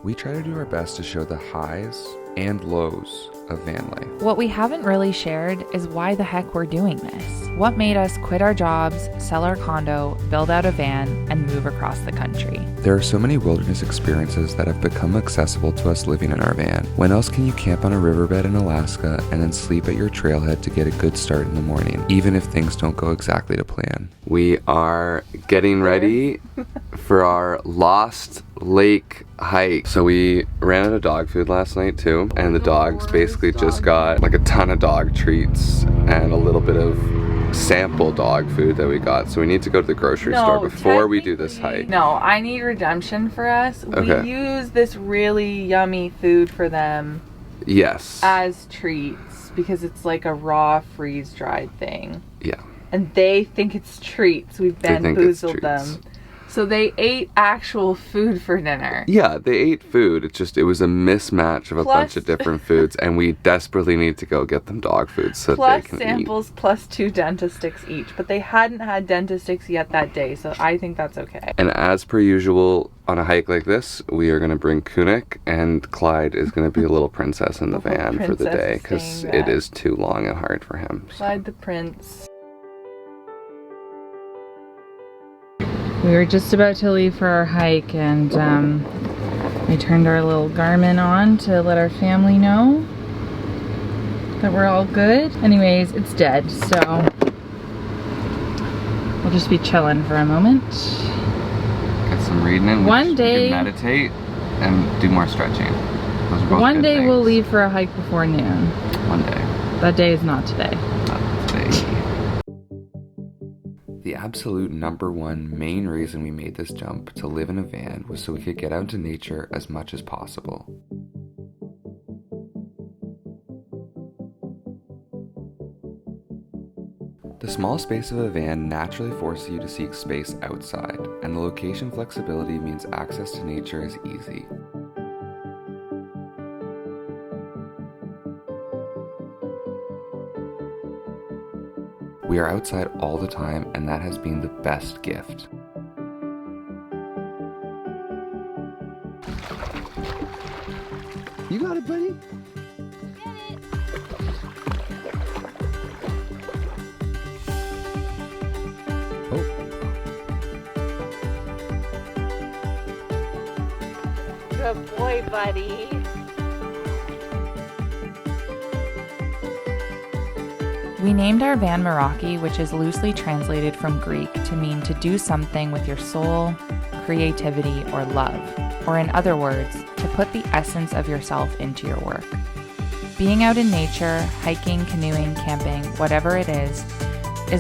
we try to do our best to show the highs and lows of van life. What we haven't really shared is why the heck we're doing this. What made us quit our jobs, sell our condo, build out a van, and move across the country. There are so many wilderness experiences that have become accessible to us living in our van. When else can you camp on a riverbed in Alaska and then sleep at your trailhead to get a good start in the morning, even if things don't go exactly to plan? We are getting ready for our Lost Lake hike. So we ran out of dog food last night too, and the dogs basically just got like a ton of dog treats and a little bit of sample dog food that we got. So we need to go to the grocery store before we do this hike. No, I need redemption for us. Okay. We use this really yummy food for them. Yes. As treats, because it's like a raw freeze-dried thing. Yeah. And they think it's treats. We've bamboozled them. So they ate actual food for dinner. Yeah, they ate food. It was a mismatch of a bunch of different foods, and we desperately need to go get them dog food so that they can samples eat. Plus 2 Dentastix each. But they hadn't had Dentastix yet that day, so I think that's okay. And as per usual, on a hike like this, we are going to bring Chugach, and Clyde is going to be a little princess in the van for the day, because it is too long and hard for him. So. Clyde the prince. We were just about to leave for our hike, and we turned our little Garmin on to let our family know that we're all good. Anyways, it's dead, so we'll just be chilling for a moment. Get some reading in. One day, meditate and do more stretching. Those are both one good day things. we'll leave for a hike before noon. One day. That day is not today. Not today. The absolute #1 main reason we made this jump to live in a van was so we could get out into nature as much as possible. The small space of a van naturally forces you to seek space outside, and the location flexibility means access to nature is easy. We are outside all the time, and that has been the best gift. You got it, buddy? Oh. Good boy, buddy. We named our van Meraki, which is loosely translated from Greek to mean to do something with your soul, creativity, or love, or in other words, to put the essence of yourself into your work. Being out in nature, hiking, canoeing, camping, whatever it is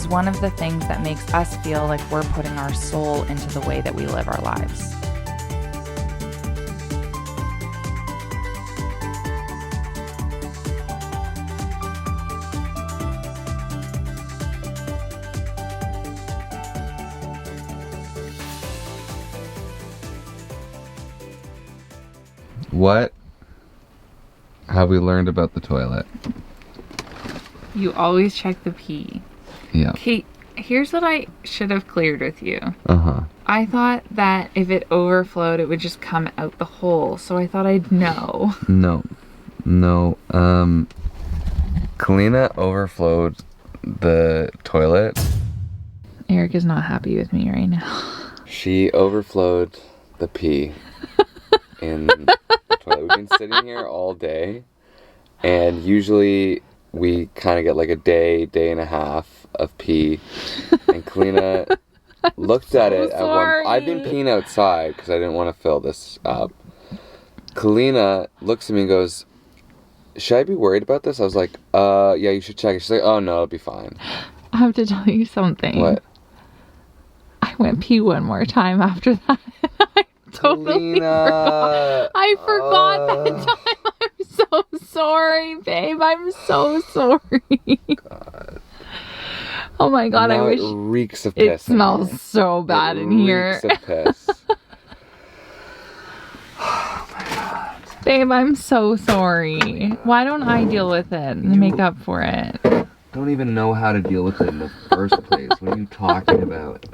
one of the things that makes us feel like we're putting our soul into the way that we live our lives. What have we learned about the toilet? You always check the pee. Yeah. Kate, here's what I should have cleared with you. Uh-huh. I thought that if it overflowed, it would just come out the hole, so I thought I'd know. No. Kalina overflowed the toilet. Erik is not happy with me right now. She overflowed the pee in the toilet. We've been sitting here all day, and usually we kind of get like a day and a half of pee. And Kalina looked at it at one. I've been peeing outside because I didn't want to fill this up. Kalina looks at me and goes, "Should I be worried about this?" I was like, yeah, you should check it. She's like, "Oh no, it'll be fine." I have to tell you something. What? I went pee one more time after that. I totally forgot. I forgot that time. I'm so sorry, babe. I'm so sorry. God. Oh my God, Now I wish. It reeks of piss. It smells so bad in here. Reeks of piss. Oh my God. Babe, I'm so sorry. Why don't I deal with it and make up for it? Don't even know how to deal with it in the first place. What are you talking about?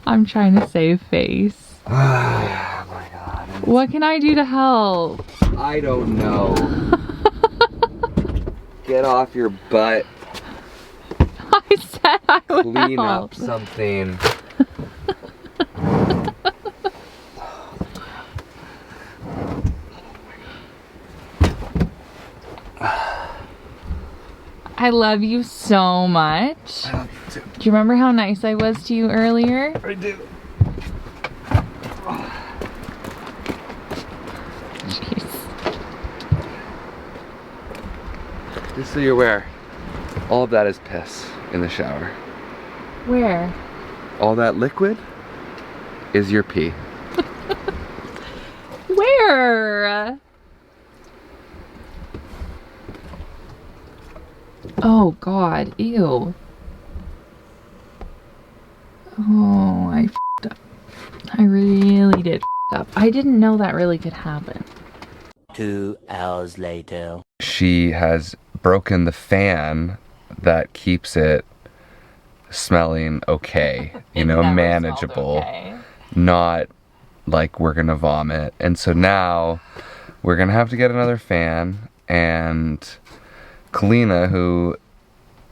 I'm trying to save face. Oh my God. What can I do to help? I don't know. Get off your butt. I said I would Clean help. up something. I love you so much. I love you too. Do you remember how nice I was to you earlier? I do. Jeez. Just so you're aware, all of that is piss in the shower. Where? All that liquid is your pee. Where? Oh God, ew. Oh, I f***ed up. I really did f*** up. I didn't know that really could happen. 2 hours later. She has broken the fan that keeps it smelling okay, you know, manageable, Okay. not like we're gonna vomit. And so now we're gonna have to get another fan, and Kalina, who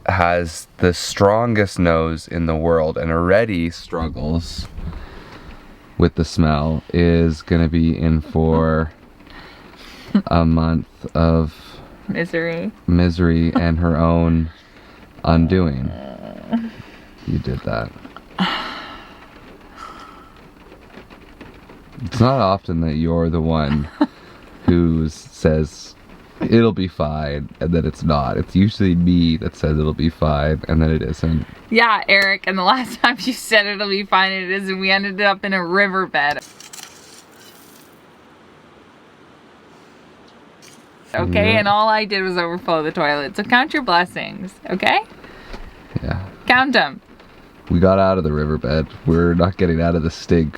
has the strongest nose in the world and already struggles with the smell, is gonna be in for a month of misery and her own undoing. You did that. It's not often that you're the one who says it'll be fine and then it's not. It's usually me that says it'll be fine and then it isn't. Yeah, Eric, and the last time you said it'll be fine and it isn't, we ended up in a riverbed. Okay, and all I did was overflow the toilet. So count your blessings, okay? Yeah. Count them. We got out of the riverbed. We're not getting out of the stink.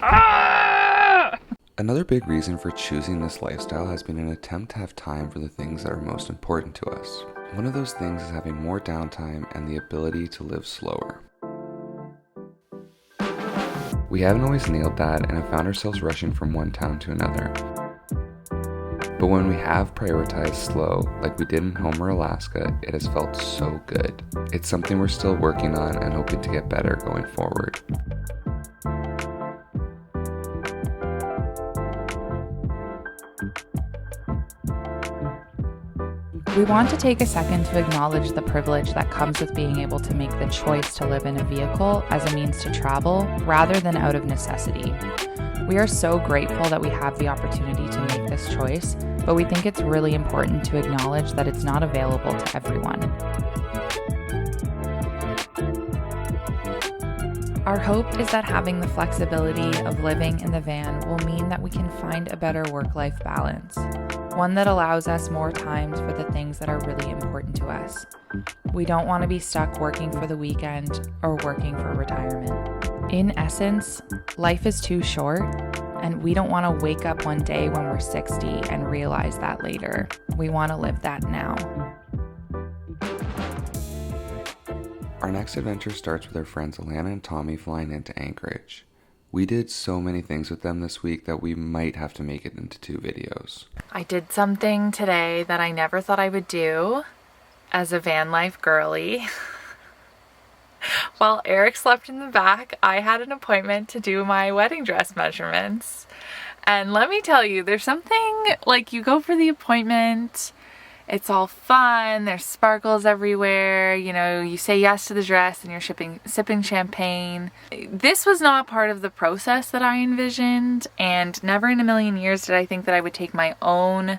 Another big reason for choosing this lifestyle has been an attempt to have time for the things that are most important to us. One of those things is having more downtime and the ability to live slower. We haven't always nailed that and have found ourselves rushing from one town to another. But when we have prioritized slow, like we did in Homer, Alaska, it has felt so good. It's something we're still working on and hoping to get better going forward. We want to take a second to acknowledge the privilege that comes with being able to make the choice to live in a vehicle as a means to travel rather than out of necessity. We are so grateful that we have the opportunity to make this choice, but we think it's really important to acknowledge that it's not available to everyone. Our hope is that having the flexibility of living in the van will mean that we can find a better work-life balance, one that allows us more time for the things that are really important to us. We don't want to be stuck working for the weekend or working for retirement. In essence, life is too short, and we don't want to wake up one day when we're 60 and realize that later. We want to live that now. Our next adventure starts with our friends Elnena and Tommy flying into Anchorage. We did so many things with them this week that we might have to make it into 2 videos. I did something today that I never thought I would do as a van life girly. While Erik slept in the back, I had an appointment to do my wedding dress measurements. And let me tell you, there's something like you go for the appointment, it's all fun, there's sparkles everywhere, you know, you say yes to the dress and you're sipping champagne. This was not part of the process that I envisioned, and never in a million years did I think that I would take my own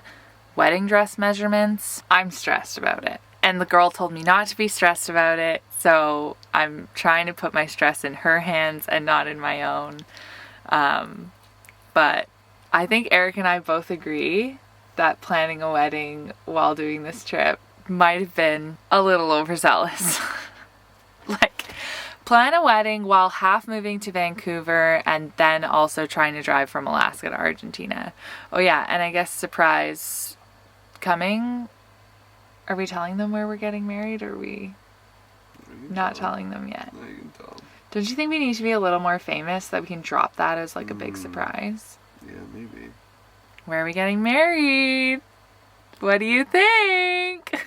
wedding dress measurements. I'm stressed about it. And the girl told me not to be stressed about it, so I'm trying to put my stress in her hands and not in my own. But I think Erik and I both agree that planning a wedding while doing this trip might have been a little overzealous. Like, plan a wedding while half moving to Vancouver and then also trying to drive from Alaska to Argentina. Oh yeah, and I guess surprise coming. Are we telling them where we're getting married, or are we not telling them yet? No, you can tell. Don't you think we need to be a little more famous so that we can drop that as like a big surprise? Yeah, maybe. Where are we getting married? What do you think?